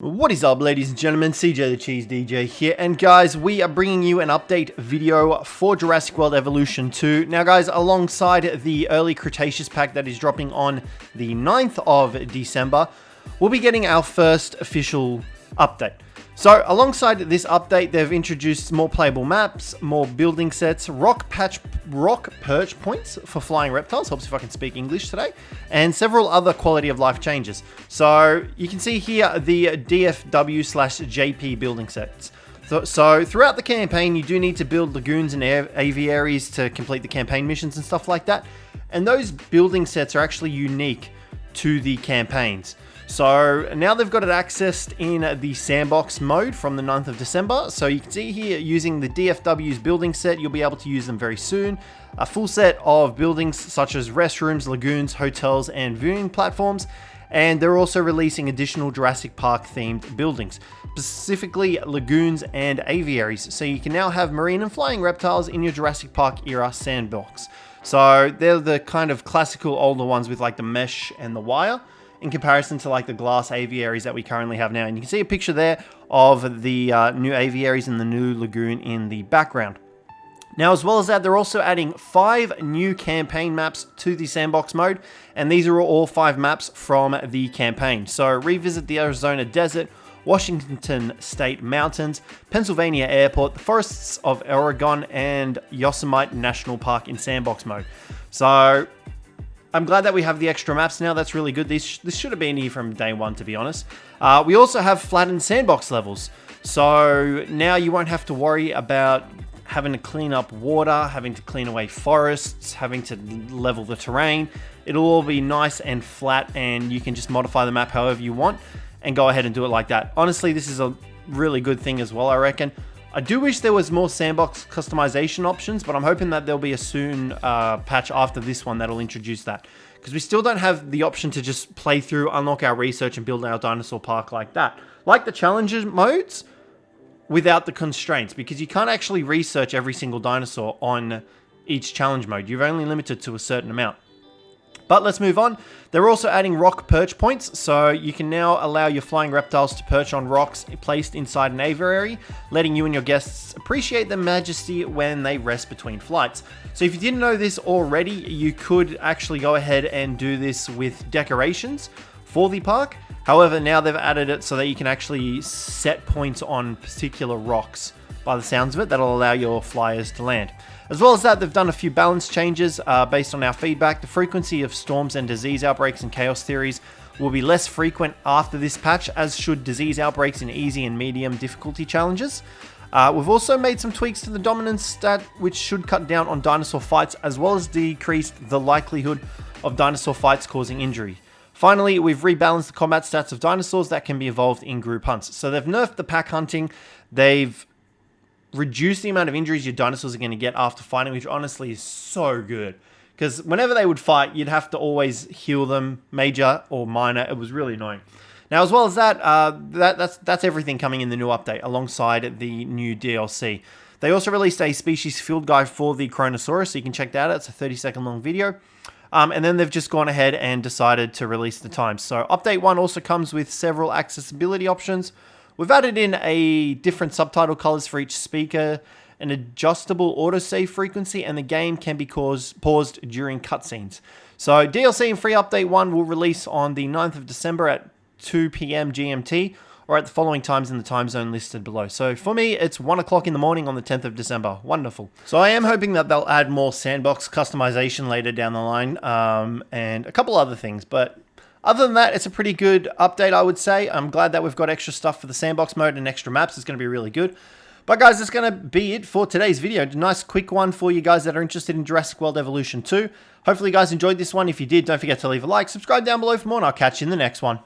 What is up, ladies and gentlemen? Cjthecheesedj here, and guys, we are bringing you an update video for Jurassic World Evolution 2. Now guys, alongside the early Cretaceous pack that is dropping on the 9th of December, we'll be getting our first official update. So alongside this update, they've introduced more playable maps, more building sets, rock perch points for flying reptiles, helps if I can speak English today, and several other quality of life changes. So you can see here the DFW/JP building sets. So throughout the campaign, you do need to build lagoons and aviaries to complete the campaign missions and stuff like that. And those building sets are actually unique to the campaigns. So now they've got it accessed in the Sandbox Mode from the 9th of December. So you can see here using the DFW's building set, you'll be able to use them very soon. A full set of buildings such as restrooms, lagoons, hotels, and viewing platforms. And they're also releasing additional Jurassic Park themed buildings, specifically lagoons and aviaries. So you can now have marine and flying reptiles in your Jurassic Park era sandbox. So they're the kind of classical older ones with like the mesh and the wire, in comparison to like the glass aviaries that we currently have now. And you can see a picture there of the new aviaries and the new lagoon in the background. Now, as well as that, they're also adding 5 new campaign maps to the Sandbox Mode, and these are all 5 maps from the campaign. So revisit the Arizona Desert, Washington State Mountains, Pennsylvania Airport, the forests of Oregon, and Yosemite National Park in Sandbox Mode. So I'm glad that we have the extra maps now. That's really good. This should have been here from day one, to be honest. We also have flattened sandbox levels. So now you won't have to worry about having to clean up water, having to clean away forests, having to level the terrain. It'll all be nice and flat, and you can just modify the map however you want and go ahead and do it like that. Honestly, this is a really good thing as well, I reckon. I do wish there was more sandbox customization options, but I'm hoping that there'll be a soon patch after this one that'll introduce that. Because we still don't have the option to just play through, unlock our research, and build our dinosaur park like that. Like the challenger modes, without the constraints, because you can't actually research every single dinosaur on each challenge mode. You're only limited to a certain amount. But let's move on. They're also adding rock perch points, so you can now allow your flying reptiles to perch on rocks placed inside an aviary, letting you and your guests appreciate the majesty when they rest between flights. So if you didn't know this already, you could actually go ahead and do this with decorations for the park. However, now they've added it so that you can actually set points on particular rocks, by the sounds of it, that'll allow your flyers to land. As well as that, they've done a few balance changes based on our feedback. The frequency of storms and disease outbreaks and chaos theories will be less frequent after this patch, as should disease outbreaks in easy and medium difficulty challenges. We've also made some tweaks to the dominance stat, which should cut down on dinosaur fights, as well as decrease the likelihood of dinosaur fights causing injury. Finally, we've rebalanced the combat stats of dinosaurs that can be evolved in group hunts. So they've nerfed the pack hunting, they've reduce the amount of injuries your dinosaurs are going to get after fighting, which honestly is so good. Because whenever they would fight, you'd have to always heal them, major or minor. It was really annoying. Now, as well as that, that's everything coming in the new update, alongside the new DLC. They also released a species field guide for the Kronosaurus, so you can check that out. It's a 30-second long video. And then they've just gone ahead and decided to release the times. So update 1 also comes with several accessibility options. We've added in a different subtitle colors for each speaker, an adjustable autosave frequency, and the game can be paused during cutscenes. So DLC and free update 1 will release on the 9th of December at 2 PM GMT, or at the following times in the time zone listed below. So for me, it's 1 o'clock in the morning on the 10th of December. Wonderful. So I am hoping that they'll add more sandbox customization later down the line, and a couple other things, but other than that, it's a pretty good update, I would say. I'm glad that we've got extra stuff for the Sandbox Mode and extra maps. It's going to be really good. But guys, that's going to be it for today's video. A nice quick one for you guys that are interested in Jurassic World Evolution 2. Hopefully you guys enjoyed this one. If you did, don't forget to leave a like, subscribe down below for more, and I'll catch you in the next one.